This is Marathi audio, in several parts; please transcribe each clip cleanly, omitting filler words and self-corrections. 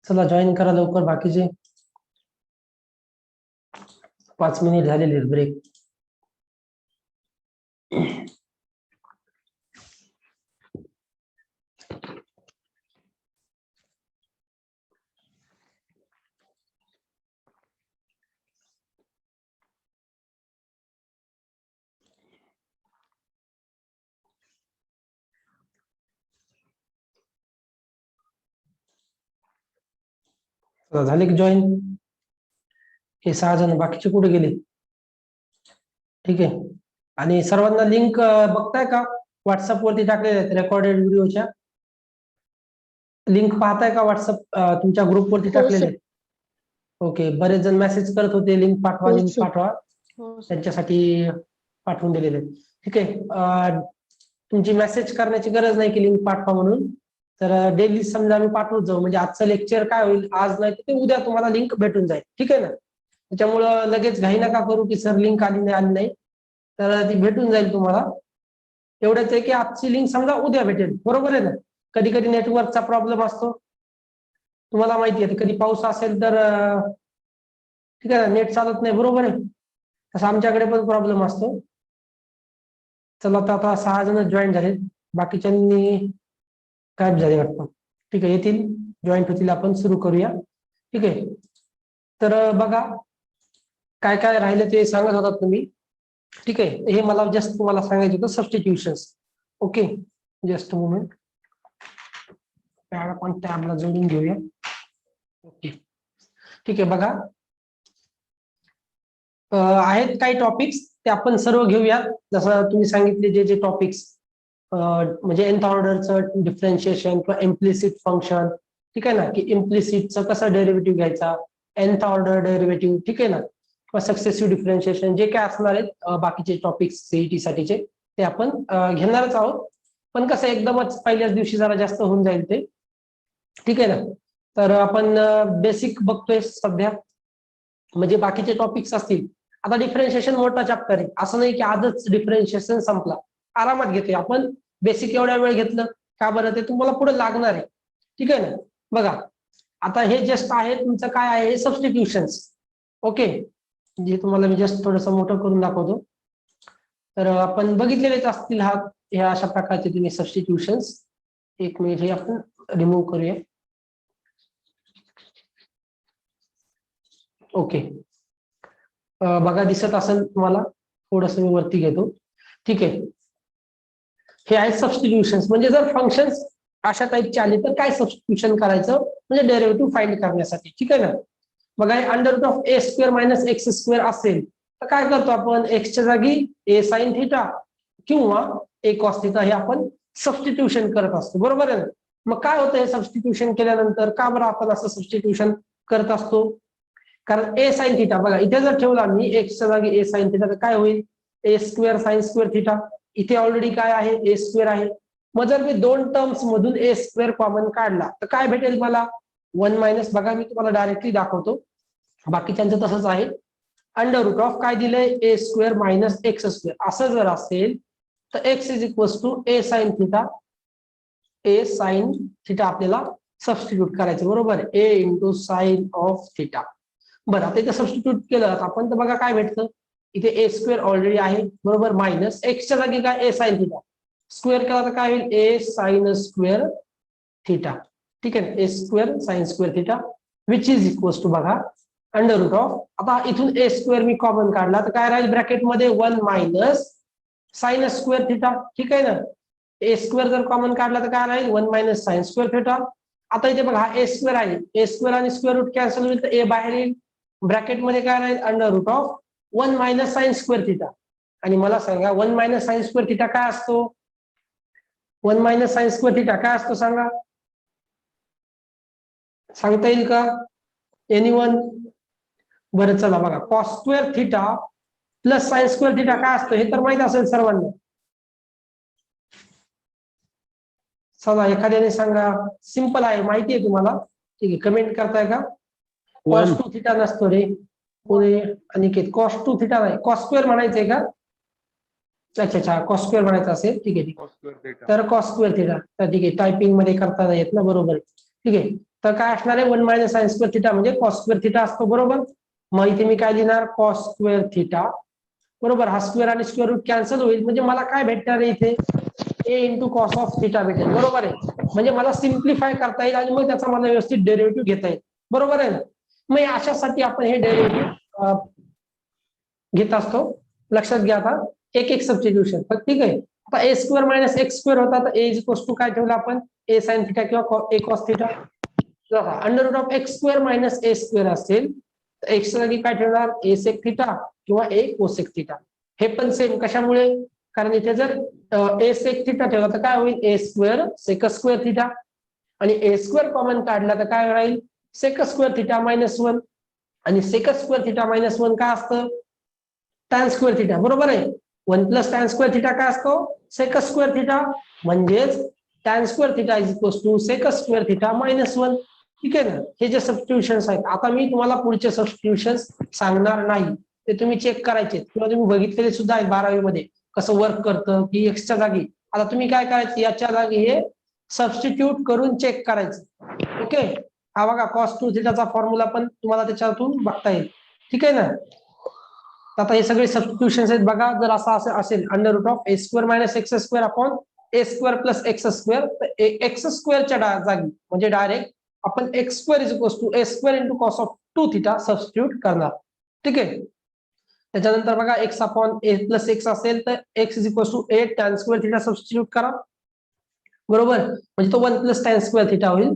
चला जॉईन करा लवकर बाकीचे. 5 मिनिट झालेले ब्रेक. झाले की जॉईन? हे 6 जण, बाकीचे कुठे गेले? ठीक आहे. आणि सर्वांना लिंक बघताय का? व्हॉट्सअप वरती टाकलेल्या आहेत रेकॉर्डेड व्हिडिओच्या. लिंक पाहताय का? व्हॉट्सअप तुमच्या ग्रुप वरती टाकलेले आहेत. ओके, बरेच जण मेसेज करत होते लिंक पाठवा, लिंक पाठवा. त्यांच्यासाठी पाठवून दिलेले आहेत. ठीक आहे. तुमची मेसेज करण्याची गरज नाही की लिंक पाठवा म्हणून. तर डेली समजा आम्ही पाठवत जाऊ, म्हणजे आजचं लेक्चर काय होईल, आज नाही ते उद्या तुम्हाला लिंक भेटून जाईल. ठीक आहे ना? त्याच्यामुळं लगेच घाई नका करू की सर लिंक आली नाही, तर ती भेटून जाईल तुम्हाला. एवढंच आहे की आजची लिंक समजा उद्या भेटेल, बरोबर आहे ना? कधी कधी नेटवर्कचा प्रॉब्लेम असतो, तुम्हाला माहिती आहे. कधी पाऊस असेल तर ठीक आहे ना, नेट चालत नाही, बरोबर आहे. तसं आमच्याकडे पण प्रॉब्लेम असतो. चला तर आता 6 जण जॉईन झाले, बाकीच्यांनी गायब झाले वाटतं. ठीक आहे, येतील, जॉईंट होतील, आपण सुरू करूया. ठीक आहे. तर बघा काय काय राहिलं ते सांगत होतात तुम्ही. ठीक आहे, हे मला जस्ट तुम्हाला सांगायचं होतं, सबस्टिट्यूशन्स. ओके, जस्ट मोमेंट, आपण टॅबला जोडून घेऊया. ओके, ठीक आहे. बघा आहेत काही टॉपिक्स, ते आपण सर्व घेऊयात. जसं तुम्ही सांगितले जे जे टॉपिक्स, म्हणजे nth ऑर्डरचं डिफरन्शिएशन किंवा इम्प्लिसिट फंक्शन. ठीक आहे ना, की इम्प्लिसिटचं कसं डेरिव्हेटिव्ह घ्यायचा, nth ऑर्डर डेरिव्हेटिव्ह. ठीक आहे ना, किंवा सक्सेसिव्ह डिफरन्शिएशन, जे काय असणार आहेत बाकीचे टॉपिक्स सीईटी साठीचे, ते आपण घेणारच आहोत. पण कसं एकदमच पहिल्याच दिवशी जरा जास्त होऊन जाईल ते. ठीक आहे ना. तर आपण बेसिक बघतोय सध्या, म्हणजे बाकीचे टॉपिक्स असतील. आता डिफरन्शिएशन मोठा चॅप्टर आहे, असं नाही की आजच डिफरन्शिएशन संपला. आरामात घेतोय आपण. बेसिक एवढ्या वेळ घेतलं का बरं, ते तुम्हाला पुढे लागणार आहे. ठीक आहे ना. बघा आता हे जस्ट आहे तुमचं काय आहे, सबस्टिट्यूशन्स. ओके, जे तुम्हाला मी जस्ट थोडंसं मोठं करून दाखवतो. तर आपण बघितलेलेच असतील ह्या अशा प्रकारचे तुम्ही सबस्टिट्यूशन्स. एक मिनिट, हे आपण रिमूव्ह करूया. ओके, बघा दिसत असेल तुम्हाला, थोडस मी वरती घेतो. ठीक आहे, हे आहे सबस्टिट्यूशन्स. म्हणजे जर फंक्शन्स अशा टाईपचे आले तर काय सबस्टिट्यूशन करायचं, म्हणजे डेरिव्हेटिव्ह फाइंड करण्यासाठी. ठीक आहे ना. बघा under root of a square minus x square असेल तर काय करतो आपण, एक्सच्या जागी ए साइन थिटा किंवा ए कॉस थिटा हे आपण सबस्टिट्यूशन करत असतो, बरोबर आहे ना. मग काय होतं हे सबस्टिट्यूशन केल्यानंतर, का बरं आपण असं सबस्टिट्यूशन करत असतो? कारण ए साइन थिटा, बघा इथे जर ठेवला मी एक्सच्या जागी ए साइन थिटा तर काय होईल, ए स्क्वेअर साइन स्क्वेअर थिटा. इथे ऑलरेडी काय आहे, ए स्क्वेअर आहे. मग जर मी दोन टर्म्स मधून ए स्क्वेअर कॉमन काढला तर काय भेटेल मला, 1 मायनस, बघा मी तुम्हाला डायरेक्टली दाखवतो, बाकीच्यांचं तसंच आहे. अंडर रूट ऑफ काय दिलंय, a square minus x square. असं जर असेल तर x is equal to a sine theta. A sine theta आपल्याला सबस्टिट्यूट करायचं, बरोबर, a into sine of theta. बरं, आता इथे सबस्टिट्यूट केलं आपण तर बघा काय भेटतं, इथे ए स्क्वेअर ऑलरेडी आहे, बरोबर, मायनस एक्सच्या जागी काय, ए साइन थिटा. स्क्वेअर केला तर काय होईल, ए साइन स्क्वेअर थिटा. ठीक आहे, a square sine square theta which is equal to, बघा अंडर रूट ऑफ, आता इथून ए स्क्वेअर मी कॉमन काढला तर काय राहील ब्रॅकेटमध्ये, 1 मायनस साइन स्क्वेअर थिटा. ठीक आहे ना. ए स्क्वेअर जर कॉमन काढला तर काय राहील, 1 मायनस साइन स्क्वेअर थिटा. आता इथे बघा हा ए स्क्वेअर आहे, ए स्क्वेअर आणि स्क्वेअर रूट कॅन्सल होईल तर ए बाहेर येईल. ब्रॅकेटमध्ये काय राहील, under root of 1 minus sine square theta. आणि मला सांगा 1 मायनस साइन स्क्वेअर थिटा काय असतो, 1 मायनस साइन स्क्वेअर थिटा काय असतो सांगा. सांगता येईल का एनीवन? बरं चला बघा, cos square theta plus sign square theta काय असतं हे तर माहित असेल सर्वांना. चला एखाद्याने सांगा, सिंपल आहे, माहिती आहे तुम्हाला, ठीक आहे, कमेंट करताय का? कॉस टू थिटा नसतो रे पुढे अनिकेत, कॉस टू थिटा नाही, कॉस स्क्वेअर म्हणायचंय का? अच्छा अच्छा, कॉस स्क्वेअर म्हणायचं असेल, ठीक आहे ठीक. तर कॉस स्क्वेअर थिटा, तर ठीक आहे, टायपिंग मध्ये करता नाही येत ना, बरोबर आहे, ठीक आहे. तर काय असणार आहे, 1 मायनस साइन स्क्वेअर थिटा म्हणजे कॉस स्क्वेअर थिटा असतो, बरोबर. मग इथे मी काय लिहिणार, कॉस स्क्वेअर थिटा, बरोबर. हा स्क्वेअर आणि स्क्वेअर रूट कॅन्सल होईल, म्हणजे मला काय भेटणार आहे इथे, ए इंटू कॉस ऑफ थिटा भेटेल, बरोबर आहे. म्हणजे मला सिम्प्लिफाय करता येईल आणि मग त्याचा मला व्यवस्थित डेरिव्हेटिव्ह घेता येईल, बरोबर आहे ना. मग अशासाठी आपण हे डेरिव्हेटिव्ह घेत असतो. लक्षात घ्या आता, एक एक सबस्टिट्यूशन, ठीक आहे. आता ए स्क्वेअर मायनस एक्स स्क्वेअर होता, तर ए इज इक्वल्स टू काय ठेवलं आपण, ए साइन थिटा किंवा a cos theta. Under root of x square minus a square असेल तर एक्स जागी काय ठेवणार, ए सेक थिटा किंवा ए कोसेक थिटा. हे पण सेम, कशामुळे, कारण इथे जर ए सेक थिटा ठेवला तर काय होईल, ए स्क्वेअर सेक स्क्वेअर थिटा, आणि ए स्क्वेअर कॉमन काढला तर काय राहील, सेक स्क्वेअर थिटा मायनस 1, आणि सेक स्क्वेअर थिटा मायनस 1 काय असतं, टॅन स्क्वेअर थिटा, बरोबर आहे. 1 प्लस टॅन स्क्वेअर थिटा काय असतो, सेक स्क्वेअर थिटा, म्हणजेच tan square theta is equal to sec square theta minus 1. ठीक आहे ना. हे जे सबस्टिट्यूशन्स आहेत, आता मी तुम्हाला पुढचे सबस्टिट्यूशन्स सांगणार नाही, ते तुम्ही चेक करायचे किंवा तुम्ही बघितलेले सुद्धा आहेत 12वी मध्ये कसं वर्क करतं, की एक्सच्या जागी आता तुम्ही काय करायचं, याच्या जागी हे सबस्टिट्यूट करून चेक करायचं. ओके, हा बघा कॉस टू थिटाचा फॉर्म्युला पण तुम्हाला त्याच्यातून बघता येईल, ठीक आहे ना. आता हे सगळे सबस्टिट्यूशन्स आहेत बघा, जर असं असेल under root of a square minus x square upon a square plus x square, तर एक्स स्क्वेअरच्या जागी म्हणजे डायरेक्ट आपण x square is equal to a square into cos of two theta substitute करणार, ठीक आहे. त्याच्यानंतर बघा x upon a plus x असेल तर x is equal to a tan square theta substitute करा, बरोबर, म्हणजे तो 1 प्लस टॅन स्क्वेअर थिटा होईल.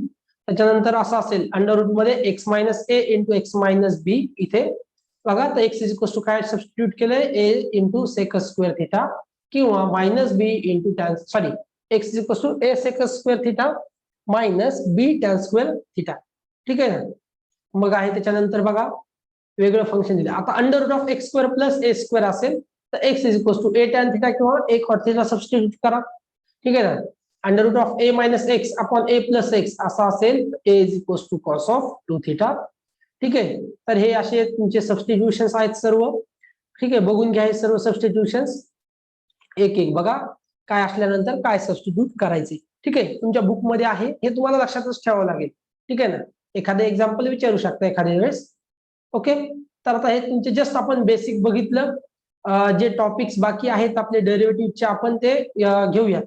त्याच्यानंतर असं असेल अंडर रूट मध्ये x minus a into x minus b, इथे बघा तर एक्स इज इक्वल टू काय सबस्टिट्यूट केलंय, a into sec square theta किंवा minus b into tan, sorry x is equal to a sec square theta minus b tan square theta, ठीक आहे ना. मग आहे त्याच्यानंतर बघा वेगळं फंक्शन दिलं. आता under root of x square plus a square असेल तर x is equal to a tan theta किंवा ए कॉट थिटा सबस्टिट्यूट करा, ठीक आहे ना. Under root of a minus x upon a plus x असं असेल, a is equal to cos of two theta, ठीक आहे. तर हे असे तुमचे सबस्टिट्यूशन्स आहेत सर्व, ठीक आहे. बघून घ्या हे सर्व सबस्टिट्यूशन्स एक एक बघा, काय असल्यानंतर काय सबस्टिट्यूट करायचे, ठीक आहे. तुमच्या बुक मध्ये आहे, हे तुम्हाला लक्षातच ठेवावं लागेल, ठीक आहे ना. एखादं एक्झाम्पल विचारू शकता एखाद्या वेळेस, ओके. तर आता हे तुमचे जस्ट आपण बेसिक बघितलं, जे टॉपिक्स बाकी आहेत आपले डेरिव्हेटिव्हचे आपण ते घेऊया,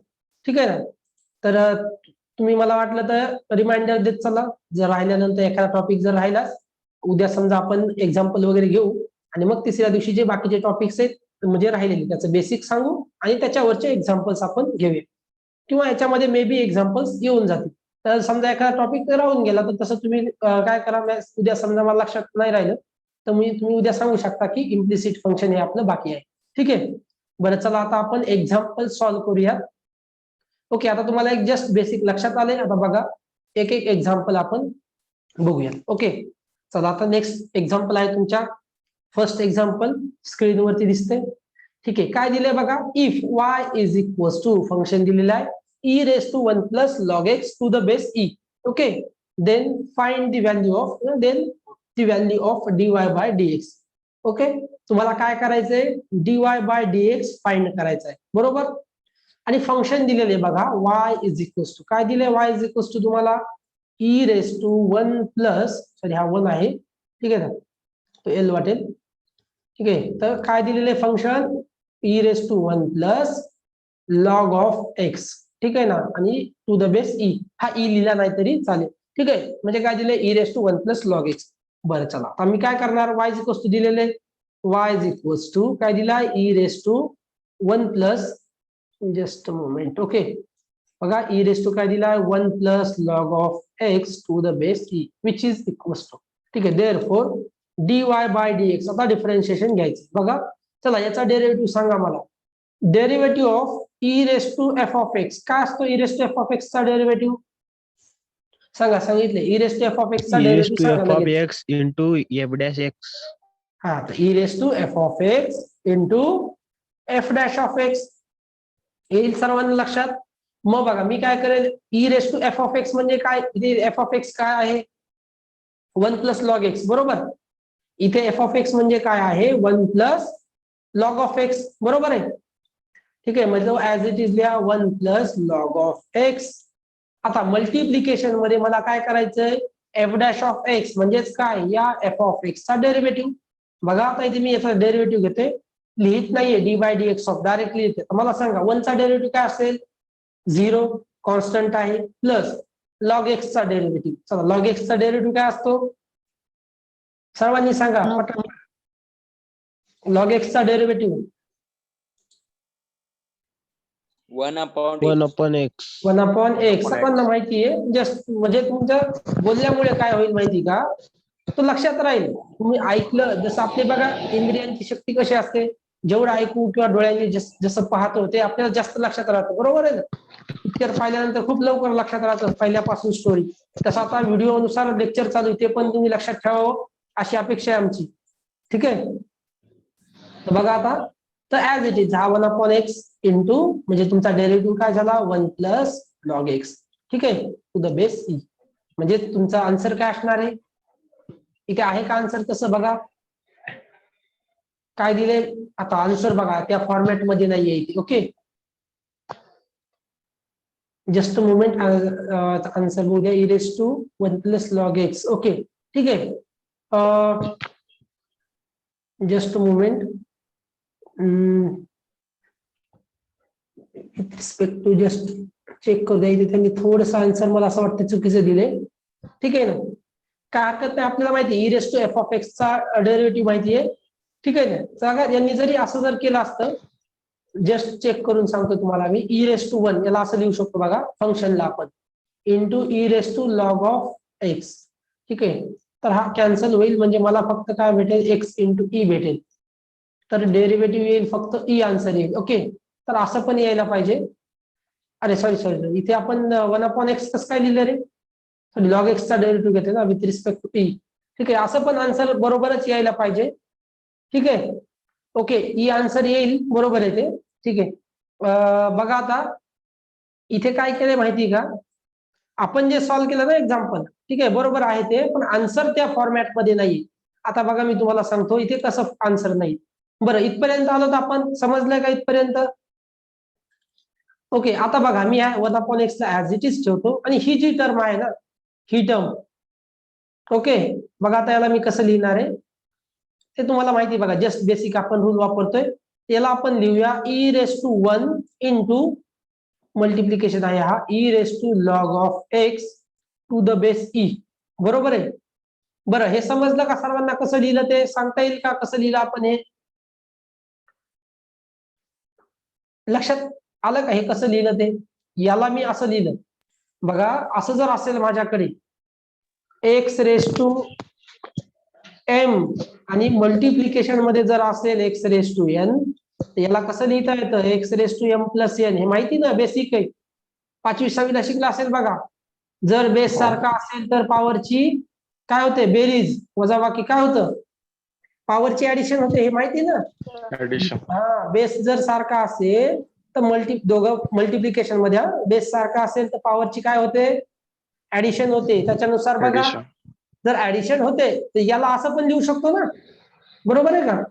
ठीक आहे ना. तर तुम्ही मला वाटलं तर रिमाइंडर देत चला, जर राहिल्यानंतर एखादा टॉपिक जर राहिलाच, उद्या समजा आपण एक्झाम्पल वगैरे घेऊ आणि मग तिसऱ्या दिवशी जे बाकीचे टॉपिक्स आहेत म्हणजे राहिलेले त्याचं बेसिक सांगू आणि त्याच्यावरचे एक्झाम्पल्स आपण घेऊया, किंवा याच्यामध्ये मे बी एक्झाम्पल्स येऊन जातील. तर समजा एखादा टॉपिक राहून गेला तर तसं तुम्ही काय करा, उद्या समजा मला लक्षात नाही राहिलं तर तुम्ही उद्या सांगू शकता की इम्प्लिसिट फंक्शन हे आपलं बाकी आहे, ठीक आहे. बरं चला आता आपण एक्झाम्पल सॉल्व्ह करूया. ओके, आता तुम्हाला एक जस्ट बेसिक लक्षात आले. आता बघा एक एक एक्झाम्पल आपण बघूया. ओके चला, आता नेक्स्ट एक्झाम्पल आहे तुमच्या फर्स्ट एक्झाम्पल स्क्रीनवरती दिसते, ठीक आहे. काय दिलंय बघा, if y is equal to function दिलेलं आहे e raised to 1 plus log x to the base e, okay, then find the value of dy by dx. Okay, तुम्हाला काय करायचंय, dy by dx फाइंड करायचं आहे, बरोबर. आणि फंक्शन दिलेले बघा y इज इक्वल टू काय दिले, y इज इक्वल टू तुम्हाला e raised to 1 plus, sorry हा 1 आहे, ठीक आहे ना, तो l वाटेल, ठीक आहे. तर काय दिलेले function e raised to 1 plus log of x, ठीक आहे ना, आणि टू द बेस ई, हा ई लिहिला नाही तरी चालेल, ठीक आहे. म्हणजे काय दिले, e raise to 1 plus log x. बरं चला, आता मी काय करणार, वाय इज इक्वल टू दिलेले, वाय इज इक्वल टू काय दिला, e raise to 1 plus, just moment, okay बघा ई रेस टू काय दिला, 1 plus log of x to the base e which is equal to, ठीक आहे. Therefore d y by d x, आता डिफरन्शिएशन घ्यायचं बघा. चला याचा डेरिव्हेटिव्ह सांगा मला. Derivative of e raise to f of x काय असतो, e raise to f of x चा डेरिव्हेटिव्ह सांगा, सांगितले e raise to f of x चा e raised डेरिव्हेटिव्ह to सांगा f of लगेच. x into f dash x. हा, तर e raise to f of x into f dash of x येईल सर्वांना लक्षात. मग बघा मी काय करेल, e raise to f of x म्हणजे काय, इथे एफ ऑफ एक्स काय आहे 1 प्लस लॉग एक्स बरोबर. इथे एफ ऑफ एक्स म्हणजे काय आहे 1 प्लस लॉग ऑफ एक्स बरोबर आहे. ठीक आहे, म्हणजे ऍज इट इज लिहा 1 प्लस लॉग ऑफ एक्स. आता मल्टिप्लिकेशन मध्ये मला काय करायचंय एफ डॅश ऑफ एक्स म्हणजेच काय या एफ ऑफ एक्स चा डेरिव्हेटिव्ह. बघा आता इथे मी याचा डेरिव्हेटिव्ह घेते, लिहित नाहीये d by d x of, directly येते. मला सांगा 1 चा डेरिव्हेटिव्ह काय असेल 0 कॉन्स्टंट आहे प्लस लॉग एक्स चा डेरिव्हेटिव्ह. चला लॉग एक्स चा डेरिव्हेटिव्ह काय असतो सर्वांनी सांगा पटकन. लॉग एक्स चा derivative 1 upon 1 upon x. 1 upon x सर्वांना माहिती आहे. जस्ट म्हणजे तुमच्या बोलल्यामुळे काय होईल माहिती का, तो लक्षात राहील. तुम्ही ऐकलं जसं आपले बघा इंद्रियांची शक्ती कशी असते, जेवढं ऐकू किंवा डोळ्यांनी जसं पाहतो ते आपल्याला जास्त लक्षात राहतं बरोबर आहे ना. पिक्चर पाहिल्यानंतर खूप लवकर लक्षात राहतं पहिल्यापासून स्टोरी. तसं आता व्हिडिओ नुसार लेक्चर चालू ते पण तुम्ही लक्षात ठेवावं अशी अपेक्षा आहे आमची. ठीक आहे, तर बघा आता तर ऍज इट इज हा 1 अपॉन एक्स इंटू म्हणजे तुमचा डेरिव्हेटिव्ह काय झाला 1 प्लस लॉग एक्स. ठीक आहे, टू द बेस ई. म्हणजे तुमचा आन्सर काय असणार आहे, इथे आहे का आन्सर तसं बघा काय दिले. आता आन्सर बघा त्या फॉर्मॅट मध्ये नाहीये इथे. ओके जस्ट मुमेंट, आन्सर बघूया e raise to 1 plus log x. Okay ठीक आहे, just moment. Respect to just check करू द्या, इथे त्यांनी थोडस आन्सर मला असं वाटतं चुकीचं दिले. ठीक आहे ना, काय हरकत नाही, आपल्याला माहिती e raise to f of x चा डेरिव्हेटिव्ह माहिती आहे. ठीक आहे ना, सांगा यांनी जरी असं जर केलं असतं, जस्ट चेक करून सांगतो तुम्हाला मी, ई रेस टू 1 याला असं लिहू शकतो बघा फंक्शनला आपण into e raise to log of x. ठीक आहे, तर हा कॅन्सल होईल म्हणजे मला फक्त काय भेटेल एक्स इंटू ई भेटेल. तर डेरिव्हेटिव्ह येईल फक्त ई आन्सर येईल. ओके, तर असं पण यायला पाहिजे. अरे सॉरी सॉरी, इथे आपण 1 अपॉन एक्स कसं काय लिहिलं रे, लॉग एक्स चा डेरिव्हेटिव्ह घेते ना विथ रिस्पेक्ट टू ई. ठीक आहे, असं पण आन्सर बरोबरच यायला पाहिजे. ठीक आहे, ओके ई आन्सर येईल बरोबर आहे ते. ठीक आहे, बघा आता इथे काय केलंय माहिती का, आपण जे सॉल्व्ह केलं ना एक्झाम्पल, ठीक आहे बरोबर आहे ते, पण आन्सर त्या फॉर्मॅट मध्ये नाही. आता बघा मी तुम्हाला सांगतो इथे कसं आन्सर नाही. बरं इथपर्यंत आलो तर आपण समजलंय का इथपर्यंत. ओके, आता बघा मी 1 अपॉन एक्स ला ऍज इट इज ठेवतो आणि ही जी टर्म आहे ना ही टर्म. ओके बघा आता याला मी कसं लिहिणार आहे ते तुम्हाला माहिती बघा, जस्ट बेसिक आपण रूल वापरतोय. याला आपण लिहूया e raise to 1 into multiplication आहे हा e raise to log of x to the base e बरोबर आहे. बरं हे समजलं का सर्वांना, कसं लिहिलं ते सांगता येईल का, कसं लिहिलं आपण हे लक्षात आलं का, हे कसं लिहिलं ते. याला मी असं लिहिलं बघा, असं जर असेल माझ्याकडे एक्स रेस टू एम आणि मल्टिप्लिकेशन मध्ये जर असेल एक्स रेस टू एन, याला कसं लिहिता येतं x raise to m plus n. हे माहिती ना बेसिक आहे, 5वी 6वीला शिकला असेल बघा. जर बेस सारखा असेल तर पॉवरची काय होते बेरीज, वजाबाकी काय होतं पॉवरची ऍडिशन होते, हे माहिती ना. हा बेस जर सारखा असेल तर दोघं मल्टिप्लिकेशन मध्ये बेस सारखा असेल तर पॉवरची काय होते ऍडिशन होते. त्याच्यानुसार बघा जर ऍडिशन होते तर याला असं पण लिहू शकतो ना बरोबर आहे का.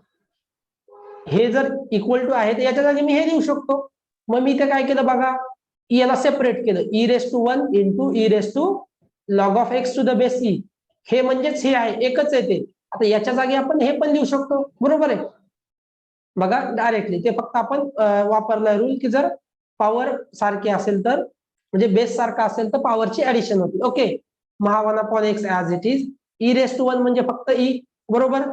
हे जर इक्वल टू आहे तर याच्या जागी मी हे लिहू शकतो. मग मी इथे काय केलं बघा, याला सेपरेट केलं e raise to 1 into e raise to log of x to the base e. हे म्हणजेच हे आहे एकच आहे ते. आता याच्या जागी आपण हे पण लिहू शकतो बरोबर आहे. बघा डायरेक्टली ते फक्त आपण वापरलाय रूल की जर पॉवर सारखी असेल तर म्हणजे बेस सारखा असेल तर पॉवरची ऍडिशन होती. ओके मग हा 1 upon x as it is e raise to 1 म्हणजे फक्त ई बरोबर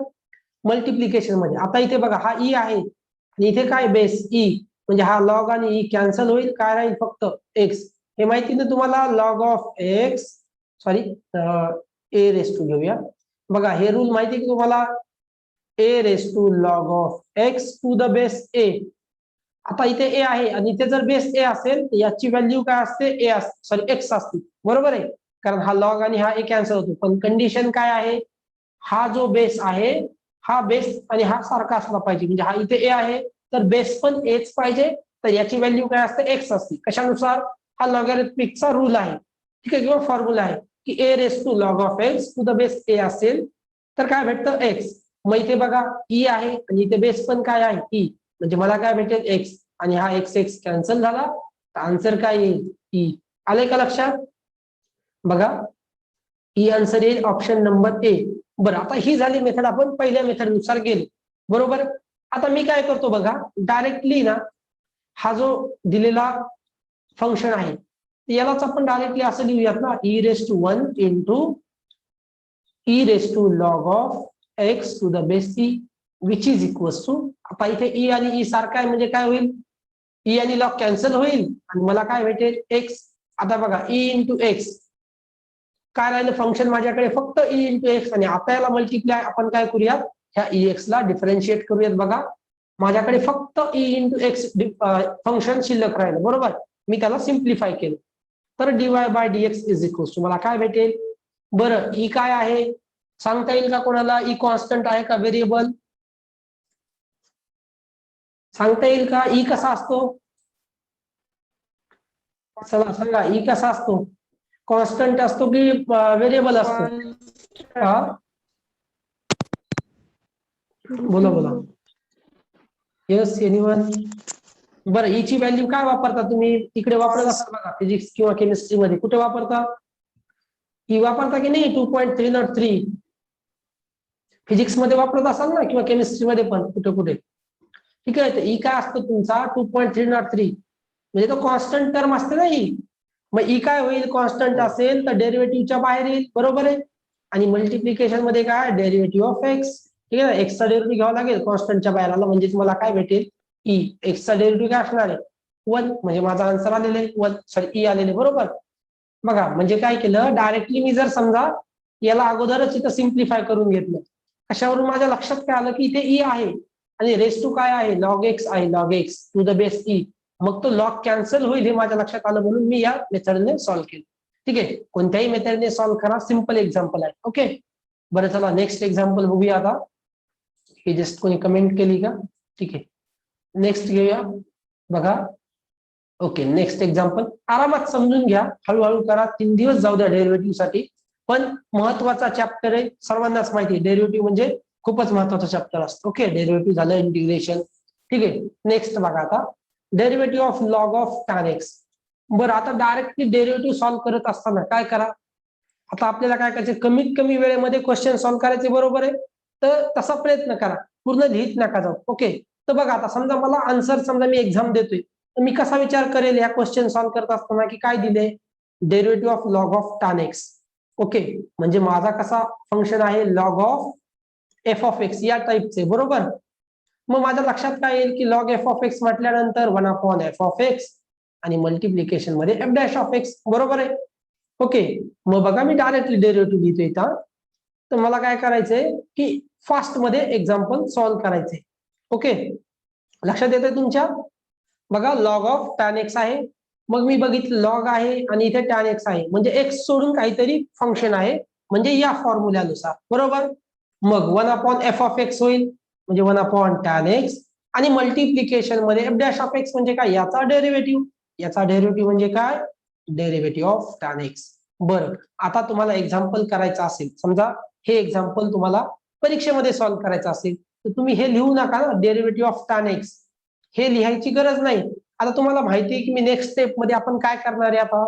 मल्टिप्लिकेशन मध्ये. आता इथे बघा हा ई आहे आणि इथे काय बेस ई म्हणजे हा लॉग आणि ई कॅन्सल होईल, काय राहील फक्त एक्स. हे माहिती ना तुम्हाला log of x sorry a raise to घेऊया. बघा हे रूल माहिती की तुम्हाला a raise to log of x to the base a. आता इथे ए आहे आणि इथे जर बेस ए असेल तर याची व्हॅल्यू काय असते ए सॉरी एक्स असते बरोबर आहे. कारण हा लॉग आणि हा एक कॅन्सल होतो. पण कंडिशन काय आहे, हा जो बेस आहे हा बेस आणि हा सारखा असला पाहिजे. म्हणजे हा इथे ए आहे तर बेस पण एच पाहिजे. तर याची व्हॅल्यू काय असते, एक्स असते. कशानुसार, हा लॉगॅरिथमिकचा रूल आहे, ठीक आहे, किंवा फॉर्म्युला आहे की a raise to log of x to the base a असेल तर काय भेटतं, एक्स. मग इथे बघा ई आहे आणि इथे बेस पण काय आहे, ई, म्हणजे मला काय भेटेल, एक्स. आणि हा एक्स एक्स कॅन्सल झाला तर आन्सर काय येईल, ई. आलंय का लक्षात? बघा ई आन्सर येईल ऑप्शन नंबर ए. बरं, आता ही झाली मेथड, आपण पहिल्या मेथड नुसार गेलो, बरोबर. आता मी काय करतो बघा, डायरेक्टली ना हा जो दिलेला फंक्शन आहे यालाच आपण डायरेक्टली असं लिहूयात ना, e raise to 1 into e raise to log of x to the base e which is equals to, आता इथे ई आणि ई सारखा आहे म्हणजे काय होईल, ई आणि लॉग कॅन्सल होईल आणि मला काय भेटेल, एक्स. आता बघा ई इंटू एक्स काय राहिलं फंक्शन माझ्याकडे, फक्त ई इंटू एक्स. आणि आता याला मल्टिप्लाय आपण काय करूयात, ह्या ई एक्स ला डिफरन्शिएट करूयात. बघा माझ्याकडे फक्त ई इंटू एक्स फंक्शन शिल्लक राहिलं, बरोबर. मी त्याला सिम्प्लिफाय केलं तर d y by d x is equals to मला काय भेटेल. बरं ई काय आहे सांगता येईल का कोणाला, ई कॉन्स्टंट आहे का व्हेरिएबल, सांगता येईल का? ई कसा असतो, चला सांगा, ई कसा असतो, कॉन्स्टंट असतो की व्हेरिएबल असतो? हा बोला बोला, येस एनीवन. बरं ई ची व्हॅल्यू काय वापरता तुम्ही, इकडे वापरत असाल बघा फिजिक्स किंवा केमिस्ट्री मध्ये, कुठे वापरता, ई वापरता की नाही, 2.303 फिजिक्स मध्ये वापरत असाल ना, किंवा केमिस्ट्री मध्ये पण कुठे कुठे, ठीक आहे. तर ई काय असतो तुमचा 2.303, म्हणजे तो कॉन्स्टंट टर्म असते ना ई. मग ई काय होईल, कॉन्स्टंट असेल तर डेरिव्हेटिव्हच्या बाहेर येईल, बरोबर आहे. आणि मल्टिप्लिकेशन मध्ये काय, डेरिव्हेटिव्ह ऑफ एक्स, ठीक आहे ना, एक्सचा डेरिव्हेटिव्ह घ्यावा लागेल कॉन्स्टंटच्या बाहेर आला म्हणजे मला काय भेटेल, ई. एक्सचा डेरिव्हेटिव्ह काय असणार आहे, 1, म्हणजे माझा आन्सर आलेला आहे 1, सॉरी ई आलेले, बरोबर. बघा म्हणजे काय केलं, डायरेक्टली मी जर समजा याला अगोदरच इथं सिम्प्लिफाय करून घेतलं, कशावरून माझ्या लक्षात काय आलं की इथे ई आहे आणि रेस टू काय आहे, लॉग एक्स आहे, log x to the base e. मग तो लॉग कॅन्सल होईल हे माझ्या लक्षात आलं म्हणून मी या मेथडने सॉल्व्ह केलं, ठीक आहे. कोणत्याही मेथडने सॉल्व्ह करा, सिम्पल एक्झाम्पल आहे, ओके. बरं चला नेक्स्ट एक्झाम्पल बघूया आता. हे जस्ट कोणी कमेंट केली का, ठीक आहे. नेक्स्ट घेऊया बघा, ओके. नेक्स्ट एक्झाम्पल आरामात समजून घ्या, हळूहळू करा, 3 दिवस जाऊ द्या डेरिव्हेटिव्ह साठी. पण महत्वाचा चॅप्टर आहे, सर्वांनाच माहिती आहे डेरिव्हेटिव्ह म्हणजे खूपच महत्वाचा चॅप्टर असतो, ओके. डेरिव्हेटिव्ह झालं, इंटिग्रेशन, ठीक आहे. नेक्स्ट बघा आता, derivative of log of tan x. बरं आता डायरेक्टली डेरिव्हेटिव्ह सॉल्व्ह करत असताना काय करा, आता आपल्याला काय करायचं, कमीत कमी वेळेमध्ये क्वेश्चन सॉल्व्ह करायचे, बरोबर आहे. तर तसा प्रयत्न करा, पूर्ण लिहित नका जाऊ, ओके. तर बघा आता समजा मला आन्सर, समजा मी एक्झाम देतोय तर मी कसा विचार करेल या क्वेश्चन सॉल्व्ह करत असताना की काय दिले, derivative of log of tan x, okay. म्हणजे माझा कसा फंक्शन आहे, log of f of x या टाईपचे, बरोबर. मग माझ्या लक्षात काय येईल की लॉग एफ ऑफ एक्स म्हटल्यानंतर 1 एफ ऑफ एक्स आणि मल्टिप्लिकेशन मध्ये एफ डॅश ऑफ एक्स, बरोबर आहे, ओके. मग बघा मी डायरेक्टली डेरिव्हेटिव्ह लिहितो इथं. तर मला काय करायचंय की फास्ट मध्ये एक्झाम्पल सॉल्व्ह करायचे, ओके. लक्षात येतंय तुमच्या, बघा लॉग ऑफ टॅन एक्स आहे, मग मी बघितलं लॉग आहे आणि इथे टॅन एक्स आहे, म्हणजे एक्स सोडून काहीतरी फंक्शन आहे, म्हणजे या फॉर्म्युल्यानुसार, बरोबर. मग 1 एफ ऑफ एक्स होईल, म्हणजे 1 टॅन एक्स आणि मल्टिप्लिकेशन मध्ये एफ डॅश ऑफ एक्स म्हणजे काय, याचा डेरिव्हेटिव्ह. याचा डेरिव्हेटिव्ह म्हणजे काय, डेरिव्हेटिव्ह ऑफ टॅन एक्स. बरं आता तुम्हाला एक्झाम्पल करायचं असेल, समजा हे एक्झाम्पल तुम्हाला परीक्षेमध्ये सॉल्व्ह करायचं असेल तर तुम्ही हे लिहू नका ना, डेरिव्हेटिव्ह ऑफ टॅन एक्स हे लिहायची गरज नाही. आता तुम्हाला माहिती आहे की मी नेक्स्ट स्टेप मध्ये आपण काय करणार आहे आता,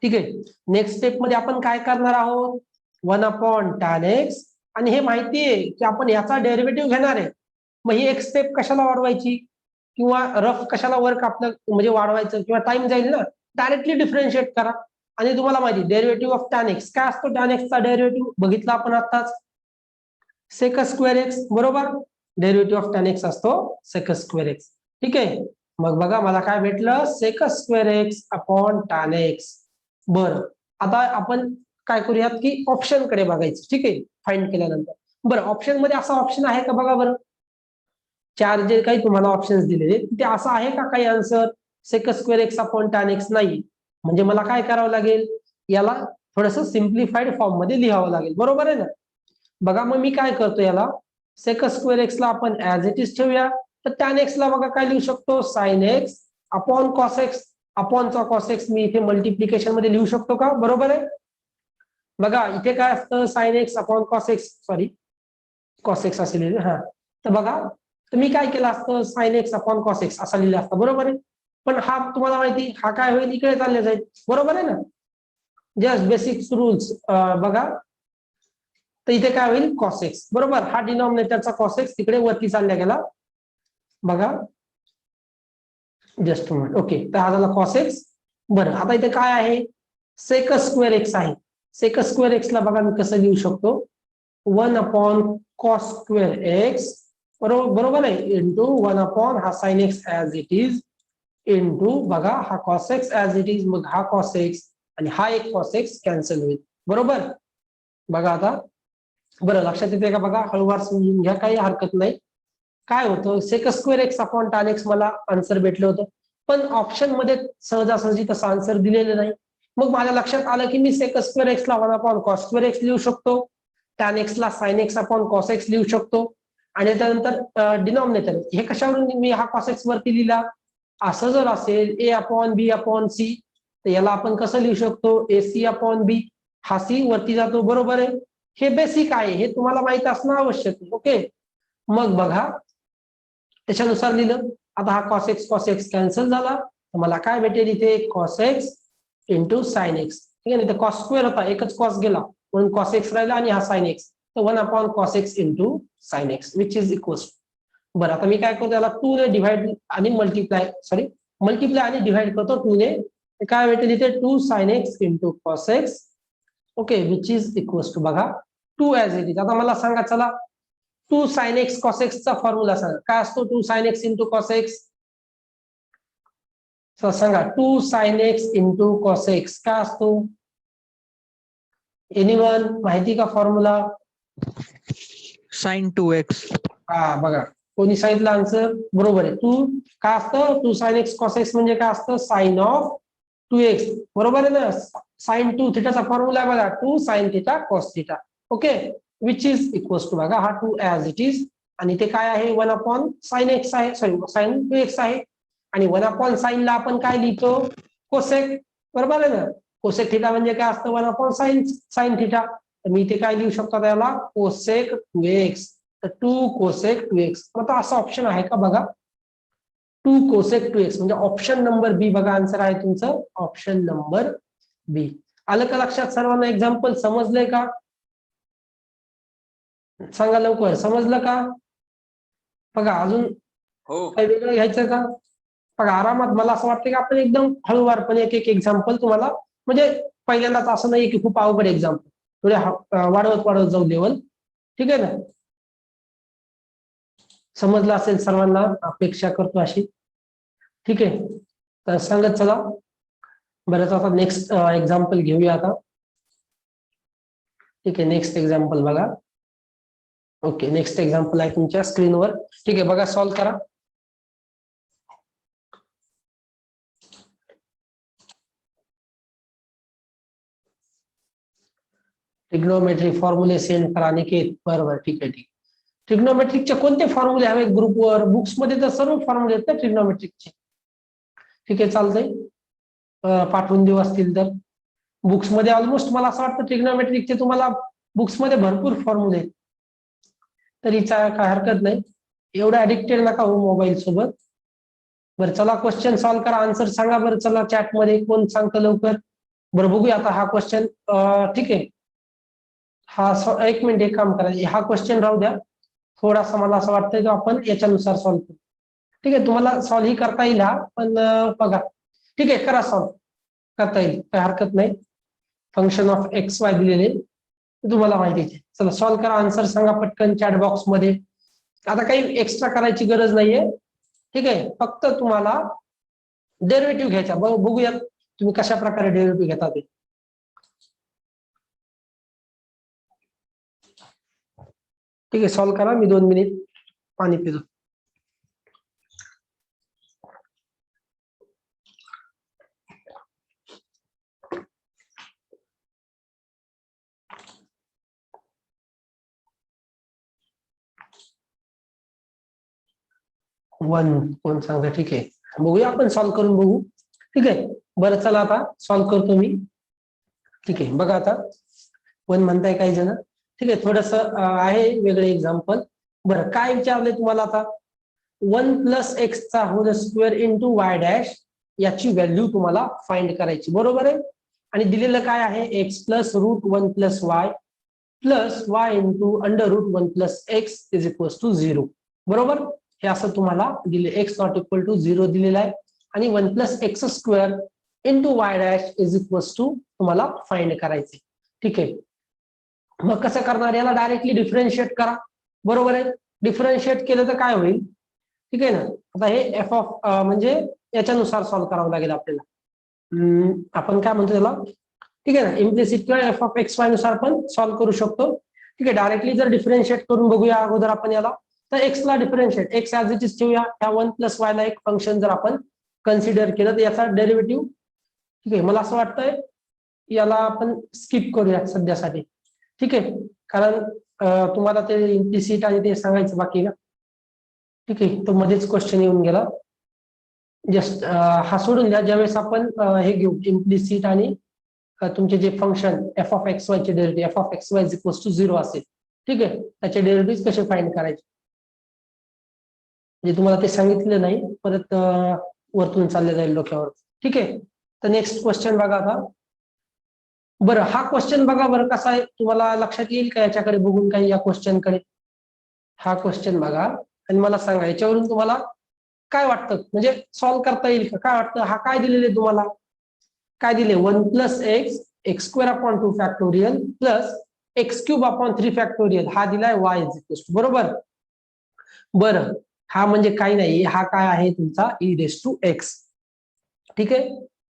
ठीक आहे. नेक्स्ट स्टेप मध्ये आपण काय करणार आहोत, 1 टॅन एक्स, आणि हे माहिती आहे की आपण याचा डेरिव्हेटिव्ह घेणार आहे. मग ही एक स्टेप कशाला वाढवायची किंवा रफ कशाला वर्क आपलं म्हणजे वाढवायचं किंवा टाइम जाईल ना, डायरेक्टली डिफरन्शिएट करा. आणि तुम्हाला माहिती डेरिव्हेटिव्ह ऑफ टॅन एक्स काय असतो, टॅन एक्सचा डेरिव्हेटिव्ह बघितला आपण आताच, सेक स्क्वेअर एक्स, बरोबर. डेरिव्हेटिव्ह ऑफ टॅन एक्स असतो सेक स्क्वेअर एक्स, ठीक आहे. मग बघा मला काय भेटलं, sec square x upon tan x. बरं आता आपण काय करूयात की ऑप्शन कडे बघायचं, ठीक आहे, फाइंड केल्यानंतर. बरं ऑप्शन मध्ये असा ऑप्शन आहे का बघा बरं, 4 जे काही तुम्हाला ऑप्शन्स दिलेले ते असं आहे का काही answer, sec square x upon tan x नाही. म्हणजे मला काय करावं लागेल, याला थोडस सिम्प्लिफाईड फॉर्म मध्ये लिहावं लागेल, बरोबर आहे ना. बघा मग मी काय करतो, याला सेक स्क्वेअर एक्स ला आपण ऍज इट इज ठेवूया. तर टॅन एक्स ला बघा काय लिहू शकतो, sine x upon cos x. अपॉनचा कॉस एक्स मी इथे मल्टिप्लिकेशन मध्ये लिहू शकतो का, बरोबर आहे. बघा इथे काय असतं, sign x upon cos x, sorry cos x असे लिहिले. हा तर बघा, तर मी काय केलं असतं, sign x upon cos x असा लिहिलं असतं, बरोबर आहे. पण हा तुम्हाला माहिती हा काय होईल, इकडे चालले जाईल, बरोबर आहे ना. जस्ट बेसिक रूल्स बघा. तर इथे काय होईल, कॉस एक्स, बरोबर. हा डिनॉमिनेटरचा कॉस एक्स तिकडे वरती चालला गेला, बघा जस्ट मिनिट. ओके, तर हा झाला कॉस एक्स. बरं आता इथे काय आहे, सेक स्क्वेअर एक्स आहे. सेक स्क्वेअर एक्स ला बघा मी कसं लिहू शकतो, 1 अपॉन कॉस स्क्वेअर एक्स, बरोबर आहे, इंटू 1 अपॉन हा sine x as it is, into बघा हा cos x as it is, मग हा कॉस एक्स आणि हा एक कॉस एक्स कॅन्सल होईल, बरोबर. बघा आता, बरं लक्षात येते का, बघा हळूवार समजून घ्या, काही हरकत नाही. काय होतं, sec square x upon tan x मला आन्सर भेटलं होतं, पण ऑप्शन मध्ये सहजासहजी तसं आन्सर दिलेलं नाही. मग माझ्या लक्षात आलं की मी सेक स्क्वेअर एक्स ला 1 अपॉन कॉस स्क्वेअर एक्स लिहू शकतो, टॅन एक्स ला sign x upon cos x लिहू शकतो, आणि त्यानंतर डिनॉमिनेटर हे कशावरून मी हा कॉस एक्स वरती लिहिला. असं जर असेल ए अपॉन बी अपॉन सी, तर याला आपण कसं लिहू शकतो, ए सी अपॉन बी, हा सी वरती जातो, बरोबर आहे. हे बेसिक आहे, हे तुम्हाला माहित असणं आवश्यक आहे. ओके, मग बघा त्याच्यानुसार लिहिलं. आता हा कॉस एक्स कॅन्सल झाला, तर मला काय भेटेल इथे, cos x into sine x, ठीक आहे. कॉस स्क्वेअर होता, एकच कॉस गेला म्हणून कॉस एक्स राहिला, आणि हा साइन एक्स, तर 1 upon cos x into sine x which is equals. बरं आता मी काय करतो, त्याला 2 ने डिव्हाइड आणि मल्टिप्लाय आणि डिव्हाइड करतो 2 ने, काय भेटेल इथे 2 sine x into cos x, okay, which is equals to बघा 2 ऍज इट इज. आता मला सांगा चला, 2 साइन एक्स कॉस एक्स चा फॉर्म्युला सांगा, काय असतो 2 sine x into cos x, सांगा 2 sine x into cos x काय असतो, एनीवन माहिती का फॉर्म्युला. Sin 2x. हा बघा, कोणी सांगितलं आन्सर, बरोबर आहे. टू काय असतं, 2 साइन एक्स कॉस एक्स म्हणजे काय असतं, साइन ऑफ 2x, बरोबर आहे ना. साइन 2 थिटाचा फॉर्म्युला आहे बघा, 2 sine theta cos theta, okay, which is equals to बघा हा 2 ऍज इट इज, आणि ते काय आहे 1 अपॉन साइन एक्स आहे, सॉरी साइन 2x आहे, आणि 1 अपॉन साइन ला आपण काय लिहितो, कोसेक, बरोबर आहे ना. कोसेक थिटा म्हणजे काय असतं, 1 अपॉन साइन साइन थिटा, तर मी इथे काय लिहू शकतो त्याला, कोसेक 2x, तर 2 कोसेक 2x. आता असा ऑप्शन आहे का बघा, 2 कोसेक 2x, म्हणजे ऑप्शन नंबर बी बघा आन्सर आहे तुमचं, ऑप्शन नंबर बी. आलं का लक्षात सर्वांना, एक्झाम्पल समजलंय का, सांगा लवकर, समजलं का. बघा अजून हो. काही वेगळं घ्यायचं का. बघा आरामात, मला असं वाटतं की आपण एकदम हळूवारपणे एक एक एक्झाम्पल तुम्हाला, म्हणजे पहिल्यांदाच असं नाही की खूप अवघड एक्झाम्पल, थोडे वाढवत वाढवत जाऊ लेवल, ठीक आहे ना. समजलं असेल सर्वांना, अपेक्षा करतो अशी, ठीक आहे. तर सांगत चला, बरंच आता नेक्स्ट एक्झाम्पल घेऊया आता, ठीक आहे. नेक्स्ट एक्झाम्पल बघा, ओके, नेक्स्ट एक्झाम्पल आहे तुमच्या स्क्रीनवर, ठीक आहे. बघा सॉल्व्ह करा. ट्रिग्नोमेट्री फॉर्म्युले सेंड करा निकेत, बरोबर, ठीक आहे, ठीक. ट्रिग्नोमेट्रिकचे कोणते फॉर्म्युले हवे ग्रुपवर, बुक्स मध्ये तर सर्व फॉर्म्युले आहेत ना ट्रिग्नोमेट्रिकचे, ठीक आहे चालतंय, पाठवून देऊ असतील तर. बुक्स मध्ये ऑलमोस्ट मला असं वाटतं ट्रिग्नोमेट्रिकचे तुम्हाला बुक्स मध्ये भरपूर फॉर्म्युले आहेत, तरी काय हरकत नाही, एवढं ऍडिक्टेड नका हो मोबाईल सोबत. बरं चला, क्वेश्चन सॉल्व्ह करा, आन्सर सांगा बरं, चला चॅट मध्ये कोण सांगतं लवकर. बरं बघूया आता हा क्वेश्चन, ठीक आहे. हा एक मिनिट, एक काम करा, हा क्वेश्चन राहू द्या, थोडासा मला असं वाटतं की आपण याच्यानुसार सॉल्व्ह करू, ठीक आहे. तुम्हाला सॉल्व्ह ही करता येईल हा, पण बघा, ठीक आहे करा सॉल्व्ह, करता येईल, काही हरकत नाही. फंक्शन ऑफ एक्स वाय दिलेले तुम्हाला माहिती आहे. चला सॉल्व्ह करा, आन्सर सांगा पटकन चॅट बॉक्स मध्ये. आता काही एक्स्ट्रा करायची गरज नाहीये, ठीक आहे. फक्त तुम्हाला डेरिव्हेटिव्ह घ्यायचा, बघूयात तुम्ही कशा प्रकारे डेरिव्हेटिव्ह घेता ते. ठीक आहे, सॉल्व्ह करा, मी 2 मिनिट पाणी पितो. 1 कोण सांगा? ठीक आहे, बघूया आपण सॉल्व्ह करून बघू. ठीक आहे, बरं चला आता सॉल्व्ह करतो मी. ठीक आहे, बघा आता 1 म्हणताय काही जण. ठीक आहे, थोडस आहे वेगळे एक्झाम्पल. बरं, काय विचारलंय तुम्हाला आता? 1 + x चा whole square into y dash याची व्हॅल्यू तुम्हाला फाइंड करायची, बरोबर आहे. आणि दिलेलं काय आहे? x + √1 + y plus y into √1 + x is equals to 0. बरोबर, हे असं तुम्हाला दिले. x नॉट इक्वल टू 0 दिलेला आहे आणि 1 + x² into y dash is equals to तुम्हाला फाइंड करायचे. ठीक आहे, मग कसं करणार? याला डायरेक्टली डिफरन्शिएट करा, बरोबर आहे. डिफरन्शिएट केलं तर काय होईल? ठीक आहे ना. आता हे एफ ऑफ म्हणजे याच्यानुसार सॉल्व्ह करावं लागेल आपल्याला. आपण काय म्हणतो त्याला? ठीक आहे ना, इम्प्लिसिट किंवा एफ ऑफ एक्स वाय नुसार पण सॉल्व्ह करू शकतो. ठीक आहे, डायरेक्टली जर डिफरन्शिएट करून बघूया अगोदर आपण याला. तर एक्स ला differentiate, x as it is ठेवूया. ह्या 1 + y ला एक फंक्शन जर आपण कन्सिडर केलं तर याचा डेरिव्हेटिव्ह, ठीक आहे, मला असं वाटतंय याला आपण स्किप करूया सध्यासाठी. ठीक आहे, कारण तुम्हाला ते इम्प्लिसिट आणि ते सांगायचं बाकी का. ठीक आहे, तो मध्येच क्वेश्चन येऊन गेला. जस्ट हा सोडून द्या. ज्यावेळेस आपण हे घेऊ इम्प्लिसिट आणि तुमचे जे function f of x y चे derivative, f of x y is equals to 0 असेल. ठीक आहे, त्याचे डेरिव्हेटिव्ह कसे फाइंड करायचे म्हणजे तुम्हाला ते सांगितलं नाही, परत वरतून चालले जाईल डोक्यावर. ठीक आहे, तर नेक्स्ट क्वेश्चन बघा आता. बरं, हा क्वेश्चन बघा बरं कसा आहे, तुम्हाला लक्षात येईल का याच्याकडे बघून काही? या क्वेश्चनकडे, हा क्वेश्चन बघा आणि मला सांगा याच्यावरून तुम्हाला काय वाटतं, म्हणजे सॉल्व्ह करता येईल का? काय वाटतं? हा काय दिलेले तुम्हाला? काय दिले? 1 + x x² factorial plus x³ 3 factorial हा दिलाय y इज इक्वल्स टू, बरोबर. बरं, हा म्हणजे काही नाही, हा काय आहे तुमचा e⁻x. ठीक आहे,